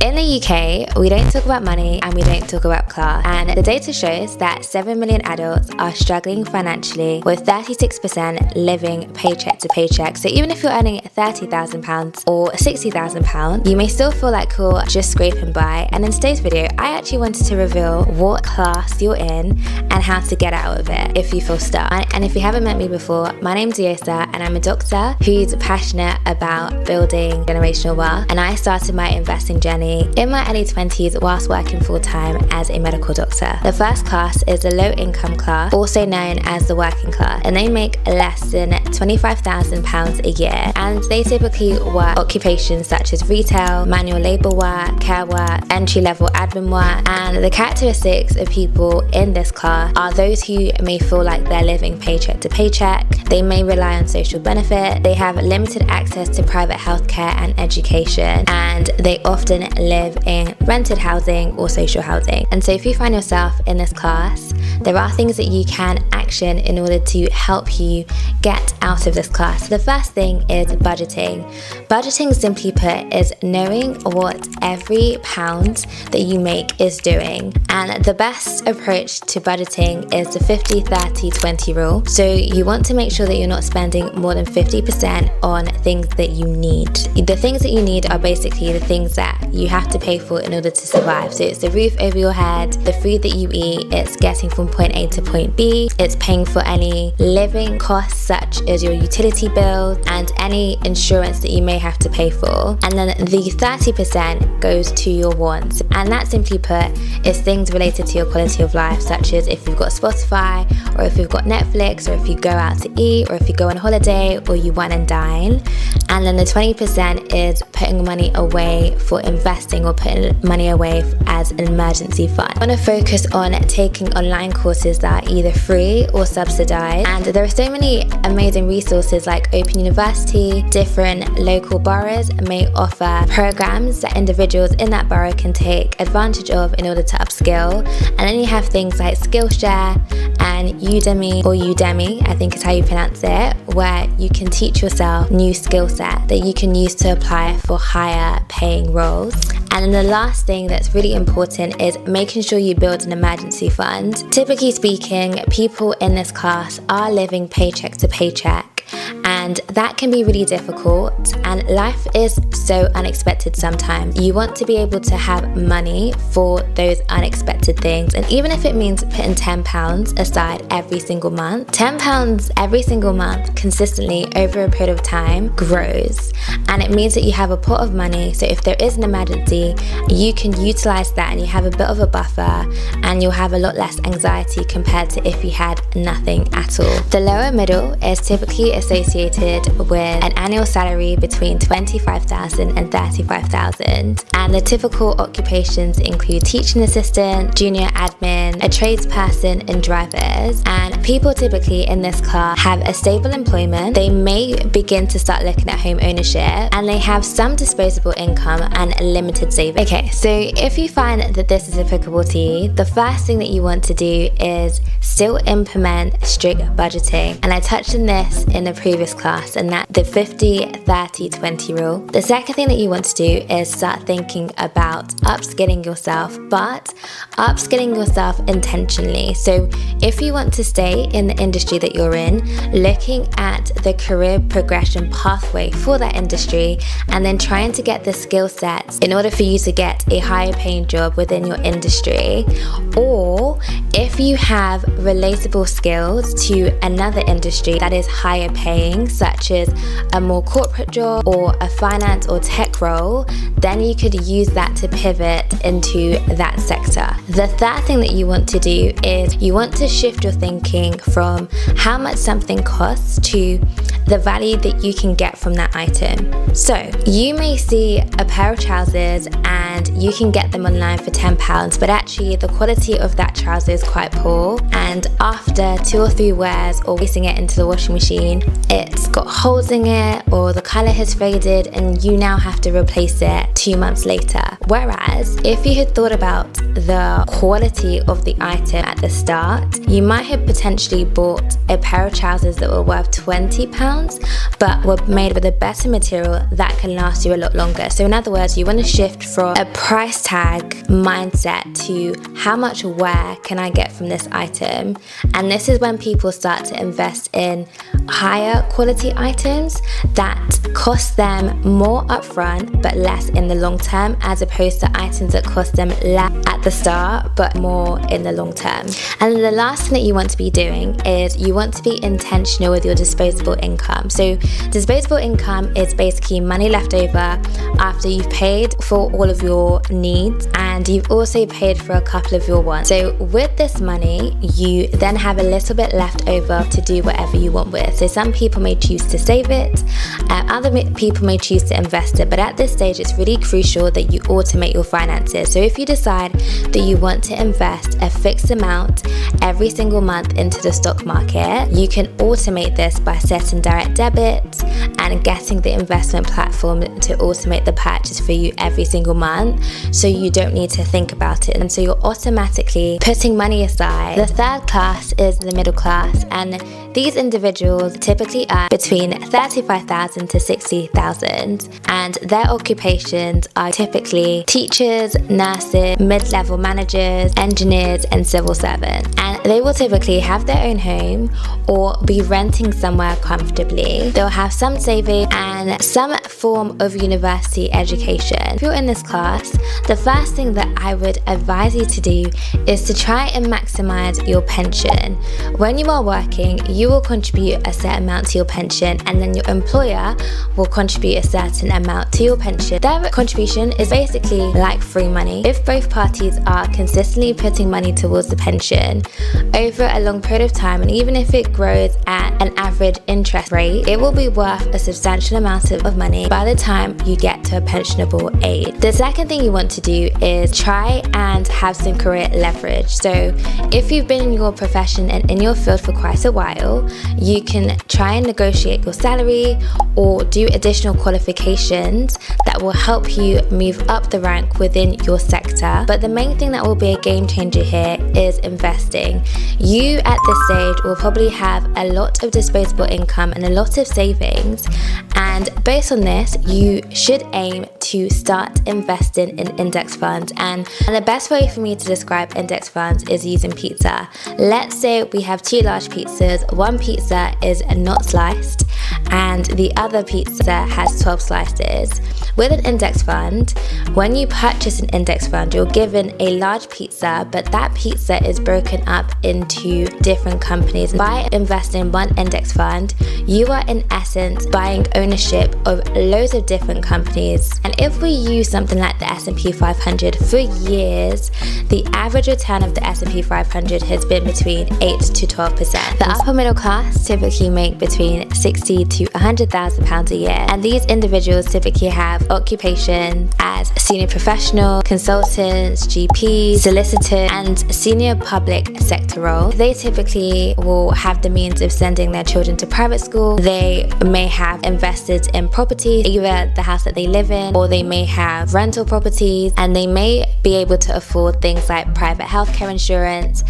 In the UK, we don't talk about money and we don't talk about class. And the data shows that 7 million adults are struggling financially, with 36% living paycheck to paycheck. So even if you're earning £30,000 or £60,000, you may still feel like you're just scraping by. And in today's video, I actually wanted to reveal what class you're in and how to get out of it if you feel stuck. And if you haven't met me before, my name's Yosa and I'm a doctor who's passionate about building generational wealth. And I started my investing journey in my early 20s whilst working full-time as a medical doctor. The first class is the low-income class, also known as the working class, and they make less than £25,000 a year, and they typically work occupations such as retail, manual labour work, care work, entry-level admin work. And the characteristics of people in this class are those who may feel like they're living paycheck to paycheck, they may rely on social benefit, they have limited access to private healthcare and education, and they often live in rented housing or social housing. And so if you find yourself in this class, there are things that you can action in order to help you get out of this class. The first thing is budgeting. Budgeting, simply put, is knowing what every pound that you make is doing. And the best approach to budgeting is the 50-30-20 rule. So you want to make sure that you're not spending more than 50% on things that you need. The things that you need are basically the things that you have to pay for in order to survive. So it's the roof over your head, the food that you eat, it's getting from point A to point B, it's paying for any living costs such as your utility bills and any insurance that you may have to pay for. And then the 30% goes to your wants. And that, simply put, is things related to your quality of life, such as if you've got Spotify, or if you've got Netflix, or if you go out to eat, or if you go on holiday, or you wine and dine. And then the 20% is putting money away for investing or putting money away as an emergency fund. I want to focus on taking online courses that are either free or subsidized, and there are so many amazing resources like Open University. Different local boroughs may offer programs that individuals in that borough can take advantage of in order to upskill. And then you have things like Skillshare and Udemy, I think is how you pronounce it, where you can teach yourself new skill set that you can use to apply for higher paying roles. And then the last thing that's really important is making sure you build an emergency fund. Typically speaking, people in this class are living paycheck to paycheck, and that can be really difficult, and life is so unexpected sometimes. You want to be able to have money for those unexpected things, and even if it means putting £10 aside every single month, £10 every single month consistently over a period of time grows, and it means that you have a pot of money, so if there is an emergency, you can utilize that and you have a bit of a buffer, and you'll have a lot less anxiety compared to if you had nothing at all. The lower middle is typically associated with an annual salary between £25,000 and £35,000, and the typical occupations include teaching assistant, junior admin, a tradesperson, and drivers. And people typically in this class have a stable employment, they may begin to start looking at home ownership, and they have some disposable income and limited savings. Okay, so if you find that this is applicable to you, the first thing that you want to do is still implement strict budgeting. And I touched on this in a previous class, and that the 50-30-20 rule. The second thing that you want to do is start thinking about upskilling yourself, but upskilling yourself intentionally. So if you want to stay in the industry that you're in, looking at the career progression pathway for that industry, and then trying to get the skill sets in order for you to get a higher paying job within your industry. Or if you have relatable skills to another industry that is higher paying, such as a more corporate job or a finance or tech role, then you could use that to pivot into that sector. The third thing that you want to do is you want to shift your thinking from how much something costs to the value that you can get from that item. So you may see a pair of trousers and you can get them online for £10, but actually the quality of that trouser is quite poor, and after 2 or 3 wears or placing it into the washing machine, it's got holes in it or the colour has faded and you now have to replace it 2 months later. Whereas if you had thought about the quality of the item at the start, you might have potentially bought a pair of trousers that were worth £20 but were made with a better material that can last you a lot longer. So in other words, you want to shift from a price tag mindset to how much wear can I get from this item. And this is when people start to invest in higher quality items that cost them more upfront but less in the long term, as opposed to items that cost them less at the start but more in the long term. And then the last thing that you want to be doing is you want to be intentional with your disposable income. So disposable income is basically money left over after you've paid for all of your needs and you've also paid for a couple of your wants. So with this money, you then have a little bit left over to do whatever you want with. So some people may choose to save it, other people may choose to invest it, but at this stage it's really crucial that you automate your finances. So if you decide that you want to invest a fixed amount every single month into the stock market, you can automate this by setting direct debit and getting the investment platform to automate the purchase for you every single month, so you don't need to think about it, and so you're automatically putting money aside. The third class is the middle class, and these individuals typically earn between $35,000 to $60,000, and their occupations are typically teachers, nurses, mid-level managers, engineers, and civil servants. And they will typically have their own home or be renting somewhere comfortably. They'll have some saving and some form of university education. If you're in this class, the first thing that I would advise you to do is to try and maximize your pension. When you are working, you will contribute a certain amount to your pension, and then your employer will contribute a certain amount to your pension. Their contribution is basically like free money. If both parties are consistently putting money towards the pension over a long period of time, and even if it grows at an average interest rate, it will be worth a substantial amount of money by the time you get to a pensionable age. The second thing you want to do is try and have some career leverage. So if you've been in your profession and in your field for quite a while, you can try and negotiate your salary or do additional qualifications that will help you move up the rank within your sector. But the main thing that will be a game changer here is investing. You at this stage will probably have a lot of disposable income and a lot of savings, and based on this, you should aim to start investing in index funds. And the best way for me to describe index funds is using pizza. Let's say we have two large pizzas. One pizza is not sliced and the other pizza has 12 slices. With an index fund, when you purchase an index fund, you're given a large pizza, but that pizza is broken up into different companies. By investing in one index fund, you are in essence buying ownership of loads of different companies. And if we use something like the S&P 500, for years, the average return of the S&P 500 has been between 8 to 12%. The upper middle class typically make between £60,000 to £100,000 a year, and these individuals typically have occupations as senior professional, consultants, GPs, solicitors, and senior public sector roles. They typically will have the means of sending their children to private school. They may have invested in property, either the house that they live in, or they may have rental properties, and they may be able to afford things like private healthcare insurance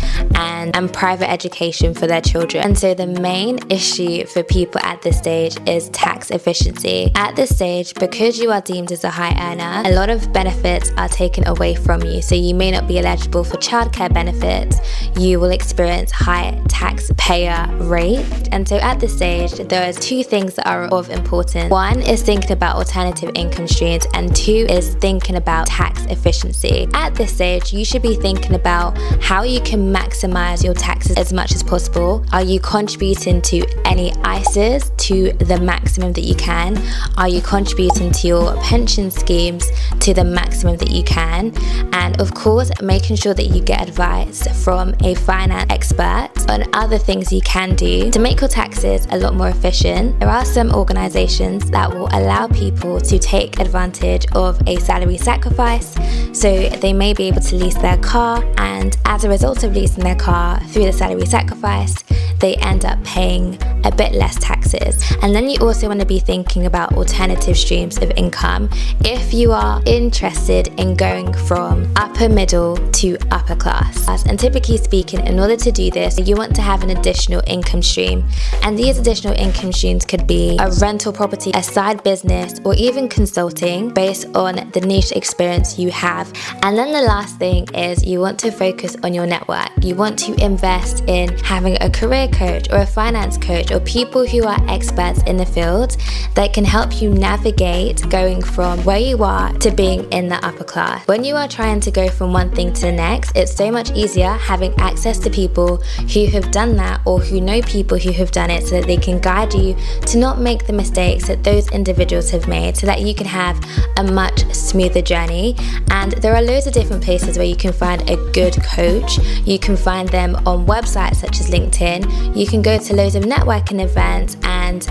and private education for their children. And so the main issue for people at this stage is tax efficiency. At this stage, because you are deemed as a high earner, a lot of benefits are taken away from you. So you may not be eligible for childcare benefits. You will experience high taxpayer rate. And so at this stage, there are two things that are of importance. One is thinking about alternative income streams, and two is thinking about tax efficiency. At this stage, you should be thinking about how you can maximize your taxes as much as possible. Are you contributing to any ISAs to the maximum that you can? Are you contributing to your pension schemes to the maximum that you can? And of course, making sure that you get advice from a finance expert on other things you can do to make your taxes a lot more efficient. There are some organizations that will allow people to take advantage of a salary sacrifice. So they may be able to lease their car, and as a result of leasing their car through the salary sacrifice, they end up paying a bit less taxes. And then you also want to be thinking about alternative streams of income if you are interested in going from upper middle to upper class. And typically speaking, in order to do this, you want to have an additional income stream. And these additional income streams could be a rental property, a side business, or even consulting based on the niche experience you have. And then the last thing is you want to focus on your network. You want to invest in having a career coach or a finance coach or people who are experts in the field that can help you navigate going from where you are to being in the upper class. When you are trying to go from one thing to the next, it's so much easier having access to people who have done that or who know people who have done it, so that they can guide you to not make the mistakes that those individuals have made, so that you can have a much smoother journey. And there are loads of different places where you can find a good coach. You can find them on websites such as LinkedIn. You can go to loads of networking events and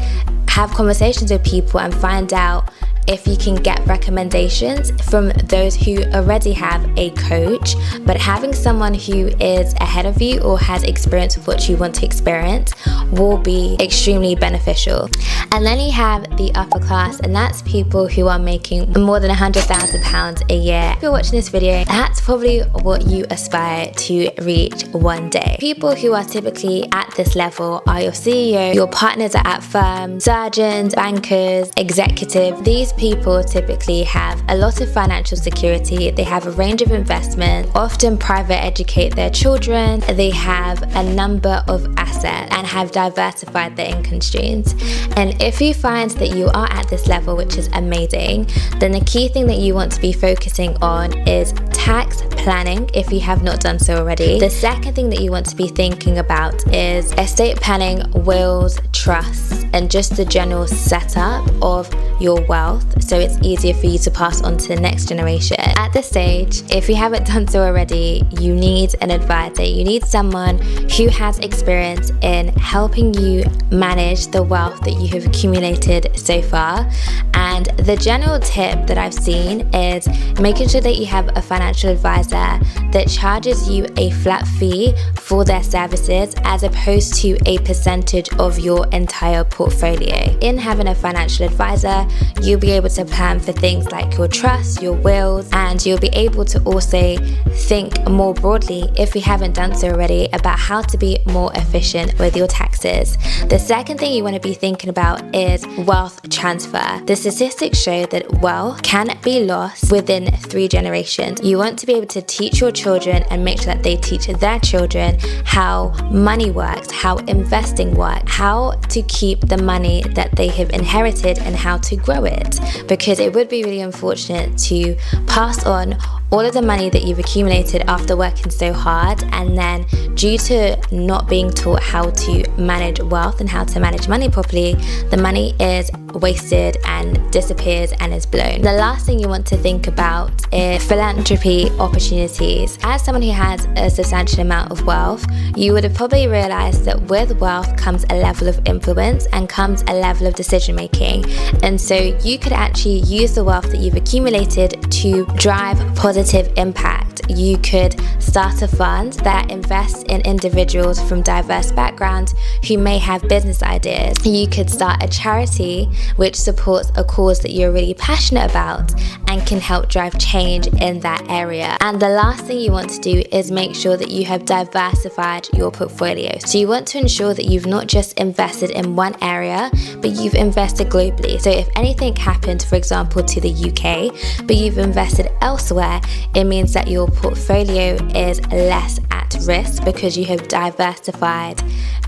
have conversations with people and find out if you can get recommendations from those who already have a coach. But having someone who is ahead of you or has experience with what you want to experience will be extremely beneficial. And then you have the upper class, and that's people who are making more than £100,000 a year. If you're watching this video, that's probably what you aspire to reach one day. People who are typically at this level are your CEO, your partners are at firms, surgeons, bankers, executives. These people typically have a lot of financial security. They have a range of investments, often private educate their children. They have a number of assets and have diversified their income streams. And if you find that you are at this level, which is amazing, then the key thing that you want to be focusing on is tax planning if you have not done so already. The second thing that you want to be thinking about is estate planning, wills, trusts, and just the general setup of your wealth, so it's easier for you to pass on to the next generation. At this stage, if you haven't done so already, you need an advisor. You need someone who has experience in helping you manage the wealth that you have accumulated so far. And the general tip that I've seen is making sure that you have a financial advisor that charges you a flat fee for their services as opposed to a percentage of your entire portfolio. In having a financial advisor, you'll be able to plan for things like your trust, your wills, and you'll be able to also think more broadly, if you haven't done so already, about how to be more efficient with your taxes. The second thing you want to be thinking about is wealth transfer. The statistics show that wealth can be lost within 3 generations. You want to be able to teach your children and make sure that they teach their children how money works, how investing works, how to keep the money that they have inherited and how to grow it. Because it would be really unfortunate to pass on all of the money that you've accumulated after working so hard, and then due to not being taught how to manage wealth and how to manage money properly, the money is wasted and disappears and is blown. The last thing you want to think about is philanthropy opportunities. As someone who has a substantial amount of wealth, you would have probably realized that with wealth comes a level of influence and comes a level of decision making. And so you could actually use the wealth that you've accumulated to drive positive impact. You could start a fund that invests in individuals from diverse backgrounds who may have business ideas. You could start a charity which supports a cause that you're really passionate about and can help drive change in that area. And the last thing you want to do is make sure that you have diversified your portfolio. So you want to ensure that you've not just invested in one area, but you've invested globally. So if anything happened, for example, to the UK, but you've invested elsewhere, it means that your portfolio is less at risk because you have diversified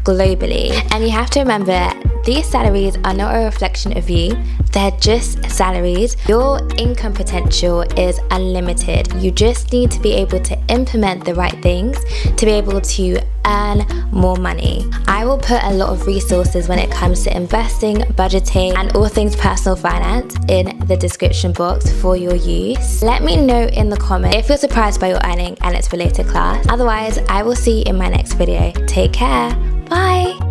globally. And you have to remember, these salaries are not a reflection of you, they're just salaries. Your income potential is unlimited. You just need to be able to implement the right things to be able to earn more money. I will put a lot of resources when it comes to investing, budgeting, and all things personal finance in the description box for your use. Let me know in the comments if you're surprised by your earning and its related class. Otherwise, I will see you in my next video. Take care. Bye.